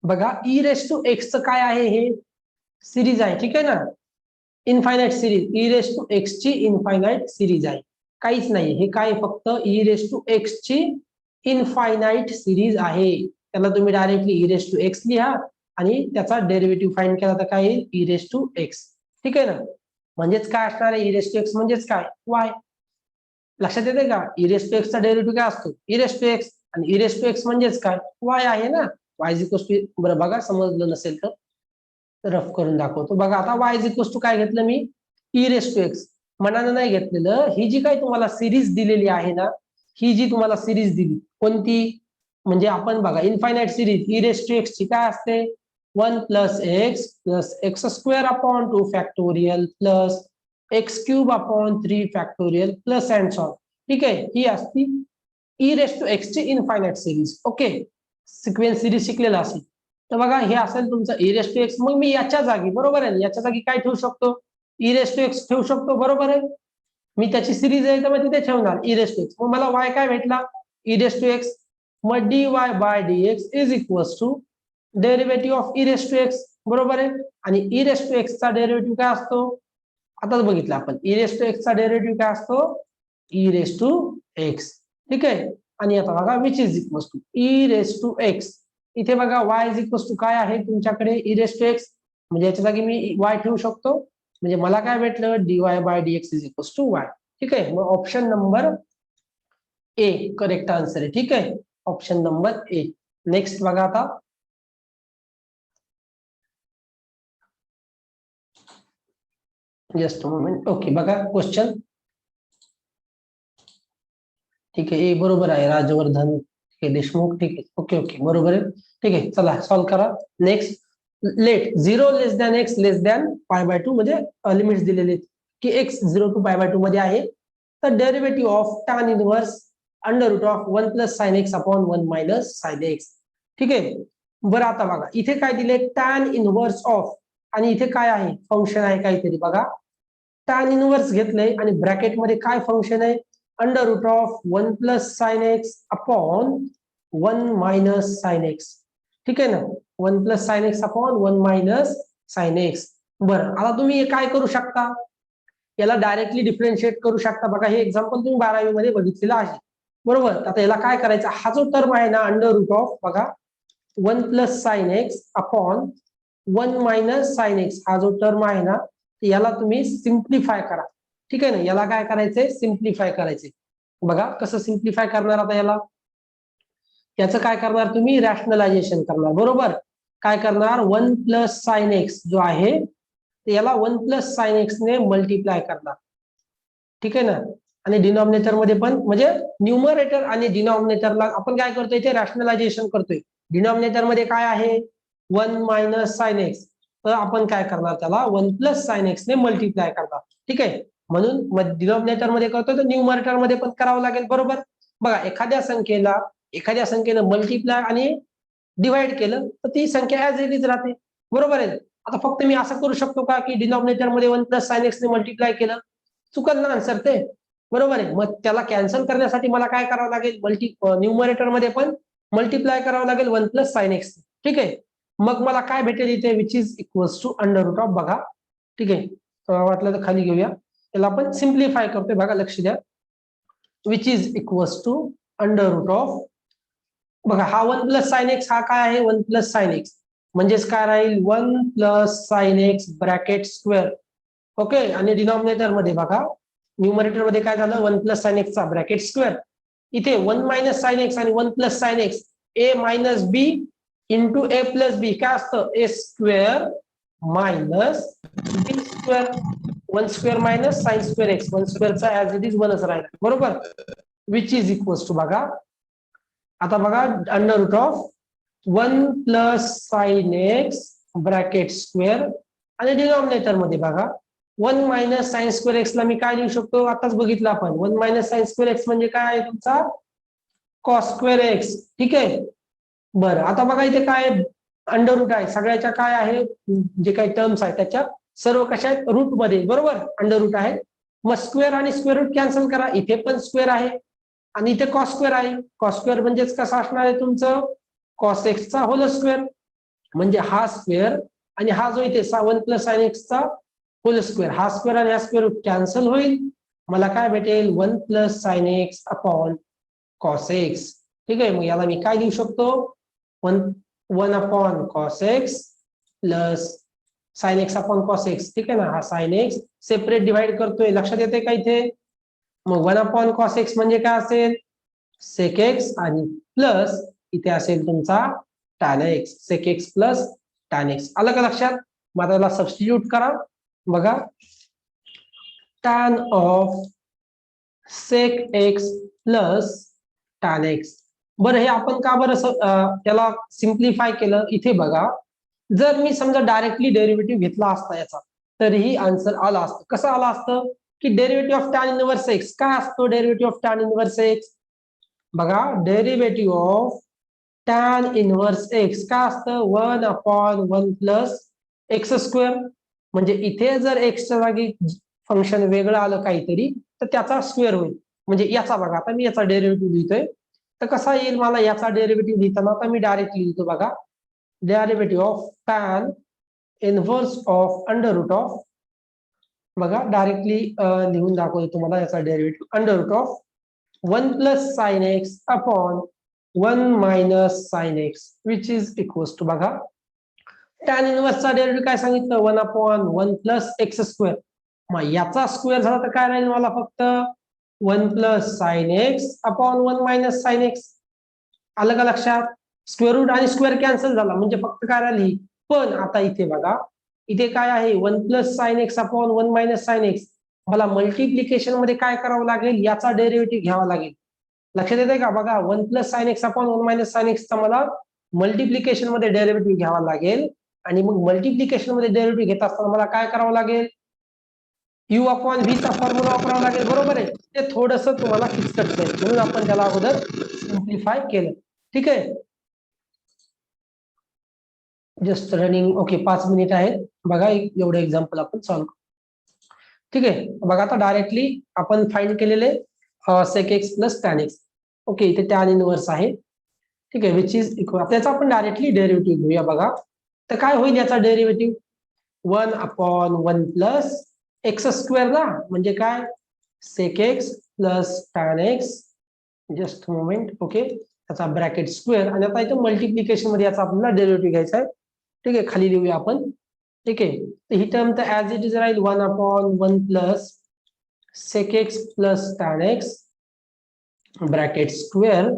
बघा e⁻x काय आहे? हे सिरीज आहे. ठीक आहे ना, इनफायनाइट सिरीज. e⁻x ची इनफायनाइट सिरीज आहे, काहीच नाही. हे काय? फक्त e⁻x ची इनफायनाइट सिरीज आहे. त्याला तुम्ही डायरेक्टली e⁻x लिहा आणि त्याचा डेरिव्हेटिव्ह फाइंड केला तर काय येईल? e⁻x. ठीक आहे ना, म्हणजेच काय असणार आहे? e⁻x म्हणजेच काय? y. लक्षात येते का? e⁻x चा डेरिव्हेटिव्ह काय असतो? e⁻x आणि e⁻x म्हणजेच काय? y आहे ना. y इज इक्वल्स टू, बरं बघा समजलं नसेल तर रफ करून दाखवतो. बघा आता y इज इक्वल्स टू काय घेतलं मी? e⁻x. मनानं नाही घेतलेलं. ही जी काही तुम्हाला सिरीज दिलेली आहे ना, ही जी तुम्हाला सिरीज दिली कोणती? म्हणजे आपण बघा इनफायनाइट सिरीज e⁻x ची काय असते? 1 + x + x² 2 factorial plus x³ 3 factorial plus and so on. ठीक आहे, ही असती e⁻x ची infinite series. Okay, sequence series शिकलेला असेल तर बघा हे असेल तुमचं e⁻x. मग मी याच्या जागी, बरोबर आहे, याच्या जागी काय ठेवू शकतो? e⁻x ठेवू शकतो, बरोबर आहे. मी त्याची सिरीज आहे तर मग तिथे ठेवणार e⁻x. मग मला y काय भेटला? e⁻x. मग dy/dx is equals to derivative of e⁻x, बरोबर आहे. आणि e⁻x चा डेरिव्हेटिव्ह काय असतो? आताच बघितलं आपण. e⁻x चा डेरिव्हेटिव्ह काय असतो? e⁻x. ठीक आहे, आणि आता बघा which is equals to e⁻x. इथे बघा y इज इक्वल्स टू काय आहे तुमच्याकडे? e⁻x. म्हणजे याच्या जागी मी y ठेवू शकतो. म्हणजे मला काय भेटलं? dy/dx is equals to y. ठीक आहे, मग option number A correct answer आहे. ठीक आहे, ऑप्शन नंबर ए. नेक्स्ट बघा आता. Just moment. ओके, बघा क्वेश्चन. ठीक आहे, ए बरोबर आहे. राजवर्धन देशमुख. ठीक आहे, ओके ओके, बरोबर आहे. ठीक आहे, चला सॉल्व्ह करा. नेक्स्ट, लेट 0 < x π/2 म्हणजे लिमिट्स दिलेले की x 0 to π/2 मध्ये आहे. तर derivative of tan inverse √1 + sin x upon 1 - sin x. ठीक आहे, बरं आता बघा इथे काय दिले? tan इनव्हर्स ऑफ, आणि इथे काय आहे? फंक्शन आहे काहीतरी. बघा tan इनव्हर्स घेतलंय आणि ब्रॅकेट मध्ये काय फंक्शन आहे? √1 + sin x upon 1 - sin x. ठीक आहे ना, 1 + sin x upon 1 - sin x. बरं, आता तुम्ही काय करू शकता? याला डायरेक्टली डिफरन्शिएट करू शकता. बघा हे एक्झाम्पल तुम्ही 12वी मध्ये बघितलेलं आहे, बरोबर. आता याला काय करायचं? हा जो टर्म आहे ना √, बघा 1 + sin x upon 1 - sin x हा जो टर्म आहे ना, याला तुम्ही सिम्प्लिफाय करा. ठीक आहे ना, याला काय करायचंय? सिम्प्लिफाय करायचंय. बघा कसं सिम्प्लिफाय करणार आता याला. याचं काय करणार तुम्ही, रॅशनलायझेशन करणार. बरोबर, काय करणार, 1 प्लस साइन एक्स जो आहे याला 1 प्लस साइन एक्स ने मल्टिप्लाय करणार. ठीक आहे ना. आणि डिनॉमिनेटर मध्ये पण, म्हणजे न्यूमरेटर आणि डिनॉमिनेटरला आपण काय करतोय, ते रॅशनलायझेशन करतोय. डिनॉमिनेटर मध्ये काय आहे, 1 मायनस साइन एक्स, तर आपण काय करणार, त्याला 1 प्लस साइन एक्स ने मल्टिप्लाय करणार. ठीक आहे. म्हणून डिनॉमिनेटर मध्ये करतोय तर न्यूमरेटर मध्ये पण करावं लागेल. बरोबर, बघा एखाद्या संख्येनं मल्टिप्लाय आणि डिवाइड केलं तर ती संख्या ऍज इट इज राहते. बरोबर आहे. आता फक्त मी असं करू शकतो का की डिनॉमिनेटर मध्ये 1 प्लस साइन एक्स ने मल्टिप्लाय केलं, चुकल ना आन्सर ते. बरोबर आहे. मग त्याला कॅन्सल करण्यासाठी मला काय करावं लागेल, न्यूमरेटर मध्ये पण मल्टिप्लाय करावं लागेल 1 प्लस साइन एक्स. ठीक आहे. मग मला काय भेटेल इथे, which is equals to under root of. बघा ठीक आहे, वाटलं तर खाली घेऊया. त्याला आपण सिम्प्लिफाय करतोय. बघा लक्ष द्या, which is equals to under root of. बघा हा 1 प्लस साइन एक्स हा काय आहे, 1 प्लस साइन एक्स म्हणजेच काय राहील, 1 plus sine x bracket square. Okay. आणि डिनॉमिनेटर मध्ये बघा, न्यूमरेटर मध्ये काय झालं, 1 प्लस साइन एक्स चा ब्रॅकेट स्क्वेअर. इथे 1 मायनस साइन एक्स आणि 1 plus sine x, a minus b into a plus b काय असतं, a square minus b square. 1 square minus sine square x, 1 स्क्वेअरचा ऍज इट इज 1च राहिला. बरोबर, विच इज इक्वल्स टू. बघा आता बघा, under root of 1 plus sine x bracket square आणि डिनॉमिनेटर मध्ये बघा 1 मायनस साइन स्क्वेअर एक्स ला मी काय लिहू शकतो, आताच बघितलं आपण. 1 मायनस साइन स्क्वेअर एक्स म्हणजे काय आहे तुमचा, कॉस स्क्वेअर एक्स. ठीक आहे. बरं, आता बघा इथे काय अंडर रूट आहे, सगळ्याच्या काय आहे, जे काही टर्म्स आहेत त्याच्या सर्व कशा आहेत, रूट मध्ये. बरोबर, अंडर रूट आहे. मग स्क्वेअर आणि स्क्वेअर रूट कॅन्सल करा. इथे पण स्क्वेअर आहे आणि इथे कॉस स्क्वेअर आहे. कॉस स्क्वेअर म्हणजेच कसं असणार आहे तुमचं, कॉस एक्सचा होल स्क्वेअर. म्हणजे हा स्क्वेअर आणि हा जो इथे 1 प्लस साइन एक्सचा होल स्क्वेअर, हा स्क्वेअर आणि हा स्क्वेअर रूट कॅन्सल होईल. मला काय भेटेल, 1 plus sine x upon cos x. ठीक आहे. मग याला मी काय लिहू शकतो, 1 upon cos x plus sine x upon cos x. ठीक आहे ना. हा साइन एक्स सेपरेट डिवाइड करतोय, लक्षात येते का इथे. मग 1 अपॉन कॉस एक्स म्हणजे काय असेल, सेक एक्स आणि प्लस इथे असेल तुमचा tan x, sec x plus tan x. आलं का लक्षात. मग त्याला सबस्टिट्यूट करा. बघा, tan of sec x plus tan x. बरं, हे आपण का बरं त्याला सिम्प्लिफाय केलं, इथे बघा, जर मी समजा डायरेक्टली डेरिव्हेटिव्ह घेतला असता याचा, तरीही आन्सर आला असतं. कसं आला असतं की derivative of tan inverse x काय असतो, derivative of tan inverse x. बघा, derivative of tan inverse x काय असतं, 1 अपॉन 1 प्लस एक्स स्क्वेअर. म्हणजे इथे जर एक्सच्या जागी फंक्शन वेगळं आलं काहीतरी तर त्याचा स्क्वेअर होईल. म्हणजे याचा बघा, आता मी याचा डेरिव्हेटिव्ह लिहितोय तर कसा येईल, मला याचा डेरिव्हेटिव्ह लिहिताना आता मी डायरेक्टली लिहितो. बघा, derivative of tan inverse of under root of. बघा डायरेक्टली लिहून दाखवतो तुम्हाला याचा derivative, under root of 1 plus sine x upon 1 minus sine x which is equals to. बघा, टॅन इनव्हर्सचा डेरिव्हेटिव्ह काय सांगितलं, 1 अपॉन 1 प्लस एक्स स्क्वेअर. मग याचा स्क्वेअर झाला तर काय राहील मला, फक्त 1 plus sine x upon 1 minus sine x. आलं का लक्षात. स्क्वेअर रूट आणि स्क्वेअर कॅन्सल झाला म्हणजे फक्त काय राहिली. पण आता इथे बघा, इथे काय आहे, 1 plus sine x upon 1 minus sine x. मला मल्टिप्लिकेशन मध्ये काय करावं लागेल, याचा डेरिव्हेटिव्ह घ्यावा लागेल. लक्षात येते का. बघा, 1 plus sine x upon 1 minus sine एक्सचा मला मल्टिप्लिकेशन मध्ये डेरिव्हेटिव्ह घ्यावा लागेल. आणि मग मल्टिप्लिकेशन मध्ये डेरिव्हेटिव्ह घेत असताना मला काय करावं लागेल, यू अपॉन व्ही चा फॉर्म्युला वापरावा लागेल. बरोबर आहे. ते थोडंसं तुम्हाला किचकट जाईल म्हणून आपण त्याला अगोदर सिम्प्लिफाय केलं. ठीक आहे. Just running. ओके, 5 मिनिट आहेत. बघा, एवढं एक्झाम्पल आपण सॉल्व्ह करू. ठीक आहे. बघा, आता डायरेक्टली आपण फाइंड केलेले sec x plus tan x. Okay, इथे टॅन इनव्हर्स आहे. ठीक आहे, विच इज इक्वल. त्याचा आपण डायरेक्टली डेरिव्हेटिव्ह घेऊया. बघा, तर काय होईल याचा derivative, 1 upon 1 plus x square ना, म्हणजे काय, sec x plus tan x. Just moment. Okay, त्याचा ब्रॅकेट स्क्वेअर आणि आता इथं मल्टिप्लिकेशन मध्ये याचा आपल्याला डेरिव्हेटिव्ह घ्यायचा आहे. ठीक आहे, खाली लिहूया आपण. ठीक आहे, तर ही टर्म तर ऍज इट इज राहील 1 upon 1 plus sec x plus tan x bracket square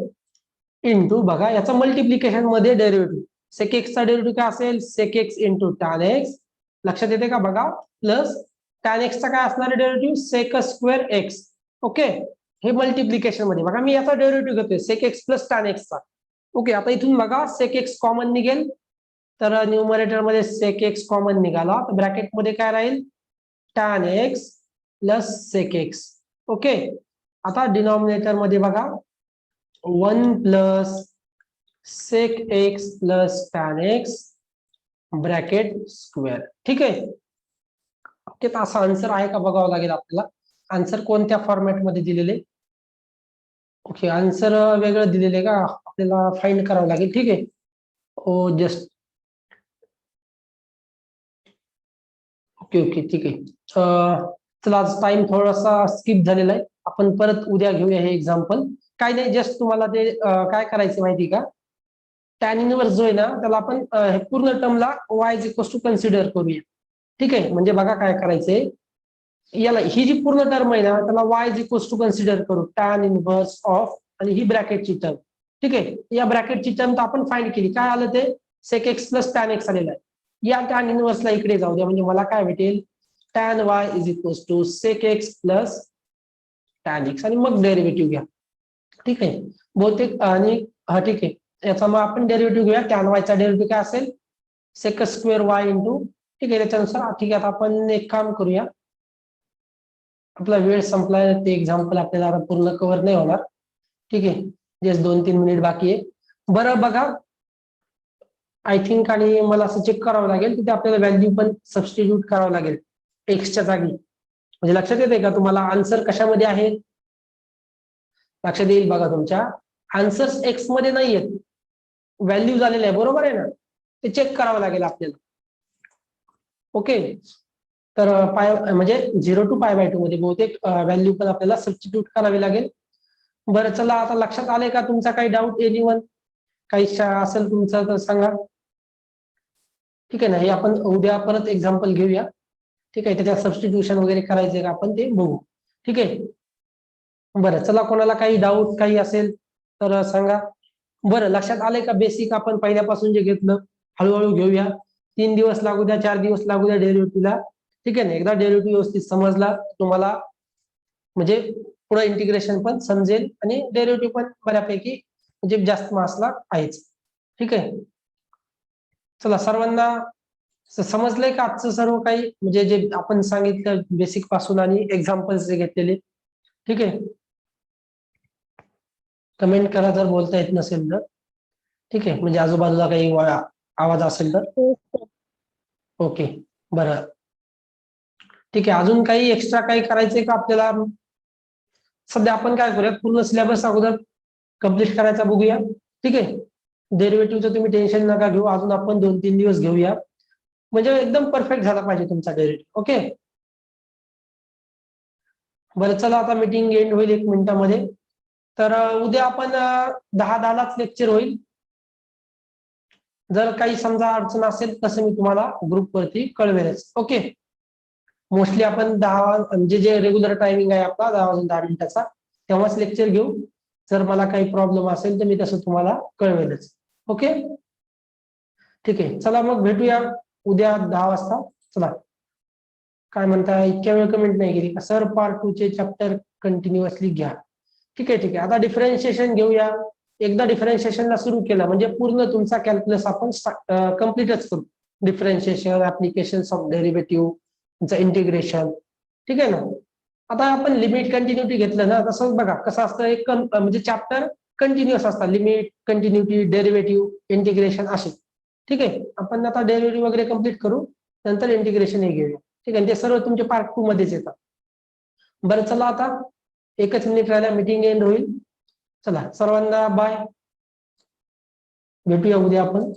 into बघा याचा मल्टिप्लिकेशन मध्ये डेरिव्हेटिव्ह सेक एक्सचा डेरिव्हेटिव्ह काय असेल sec x into tan x लक्षात येते का बघा प्लस टॅन एक्सचा काय असणार आहे derivative sec square x okay हे मल्टिप्लिकेशन मध्ये बघा मी याचा डेरिव्हेटिव्ह घेतोय सेक एक्स प्लस टॅन एक्सचा ओके आता इथून बघा सेक एक्स कॉमन निघेल तर न्यूमरेटर मध्ये सेक एक्स कॉमन निघाला तर ब्रॅकेट मध्ये काय राहील tan x plus sec x okay आता डिनॉमिनेटर मध्ये बघा 1 plus sec x plus tan x bracket square ठीक आहे ओके तर असा आन्सर आहे का बघावं लागेल आपल्याला आन्सर कोणत्या फॉर्मॅटमध्ये दिलेले ओके आन्सर वेगळं दिलेले का आपल्याला फाइंड करावं लागेल ठीक आहे ओ जस्ट ओके ओके ठीक आहे चला आज टाइम थोडासा स्किप झालेला आहे आपण परत उद्या घेऊया हे एक्झाम्पल काय नाही जस्ट तुम्हाला ते काय करायचं माहिती का टॅन इनवर्स जो आहे ना त्याला आपण पूर्ण टर्मला y is equal to consider करूया ठीक आहे म्हणजे बघा काय करायचंय याला ही जी पूर्ण टर्म आहे ना त्याला y is equal to consider करू टॅन इनवर्स ऑफ आणि ही ब्रॅकेटची टर्म ठीक आहे या ब्रॅकेटची टर्म तर आपण फाइंड केली काय आलं ते sec x plus tan x आलेलं आहे या टॅन इनवर्सला इकडे जाऊ द्या म्हणजे मला काय भेटेल tan y is equal to sec x plus tan x आणि मग डेरिव्हेटिव्ह घ्या ठीक आहे बहुतेक आणि हा ठीक आहे याचा मग आपण डेरिव्हेटिव्ह घेऊया टॅन वायचा डेरिव्हेटिव्ह काय असेल सेक स्क्वेअर वाय इंटू ठीक आहे त्याच्यानुसार ठीक आहे आता आपण एक काम करूया आपला वेळ संपलाय ते एक्झाम्पल आपल्याला पूर्ण कव्हर नाही होणार ठीक आहे जस्ट 2-3 मिनिट बाकी आहे बरं बघा आय थिंक आणि मला असं चेक करावं लागेल तिथे आपल्याला व्हॅल्यू पण सबस्टिट्यूट करावं लागेल एक्सच्या जागी म्हणजे लक्षात येते का तुम्हाला आन्सर कशामध्ये आहे लक्षात येईल बघा तुमच्या आन्सर्स एक्स मध्ये नाही आहेत व्हॅल्यू झालेले आहे बरोबर आहे ना ते चेक करावं लागेल आपल्याला ओके तर पाय म्हणजे 0 to π/2 मध्ये बहुतेक व्हॅल्यू पण आपल्याला सबस्टिट्यूट करावी लागेल बरं चला आता लक्षात आले का तुमचा काही डाऊट एनिवन काही असेल तुमचा तर सांगा ठीक आहे ना हे आपण उद्या परत एक्झाम्पल घेऊया ठीक आहे त्याच्यात सबस्टिट्यूशन वगैरे करायचे का आपण ते बघू ठीक आहे बरं चला कोणाला काही डाऊट काही असेल तर सांगा बरं लक्षात आलंय का बेसिक आपण पहिल्यापासून जे घेतलं हळूहळू घेऊया 3 दिवस लागू द्या 4 दिवस लागू द्या डेरिव्हेटिव्हला ठीक आहे ना एकदा डेरिव्हेटिव्ह व्यवस्थित समजला तुम्हाला म्हणजे पुढे इंटिग्रेशन पण समजेल आणि डेरिव्हेटिव्ह पण बऱ्यापैकी म्हणजे जास्त मार्क्सला आहेच ठीक आहे चला सर्वांना समजलंय का आजचं सर्व काही म्हणजे जे आपण सांगितलं बेसिक पासून आणि एक्झाम्पल्स जे घेतलेले ठीक आहे कमेंट करा जर बोलता येत नसेल तर ठीक आहे म्हणजे आजूबाजूला काही आवाज असेल तर ओके बरं ठीक आहे अजून काही एक्स्ट्रा काही करायचंय का आपल्याला सध्या आपण काय करूया पूर्ण सिलेबस अगोदर कम्प्लीट करायचा बघूया ठीक आहे डेरिव्हेटिव्हचं तुम्ही टेन्शन नका घेऊ अजून आपण 2-3 दिवस घेऊया म्हणजे एकदम परफेक्ट झाला पाहिजे तुमचा डेरिव्हेटिव्ह ओके बरं चला आता मीटिंग एंड होईल 1 मिनिटामध्ये तर उद्या आपण 10:10लाच लेक्चर होईल जर काही समजा अडचण असेल तसं मी तुम्हाला ग्रुपवरती कळवेलच ओके मोस्टली आपण 10 म्हणजे जे रेग्युलर टायमिंग आहे आपला 10 वाजून 10 मिनिटाचा तेव्हाच लेक्चर घेऊ जर मला काही प्रॉब्लेम असेल तर मी तसं तुम्हाला कळवेलच ओके ठीक आहे चला मग भेटूया उद्या 10 वाजता चला काय म्हणता इतक्या वेळ कमेंट नाही केली सर पार्ट 2 चे चॅप्टर कंटिन्युअसली घ्या ठीक आहे आता डिफरन्शिएशन घेऊया एकदा डिफरन्शिएशनला सुरू केलं म्हणजे पूर्ण तुमचा कॅल्क्युलस आपण कम्प्लीटच करू डिफरन्शिएशन ऍप्लिकेशन्स ऑफ डेरिव्हेटिव्ह तुमचं इंटिग्रेशन ठीक आहे ना आता आपण लिमिट कंटिन्युटी घेतलं ना तसंच बघा कसं असतं एक म्हणजे चॅप्टर कंटिन्युअस असतात लिमिट कंटिन्युटी डेरिव्हेटिव्ह इंटिग्रेशन असे ठीक आहे आपण आता डेरिव्हेटिव्ह वगैरे कम्प्लीट करू नंतर इंटिग्रेशन हे घेऊया ठीक आहे ते सर्व तुमचे पार्ट 2 मध्येच येतात बरं चला आता 1 मिनिट राहिला मीटिंग एंड होईल चला सर्वांना बाय भेटूया उद्या आपण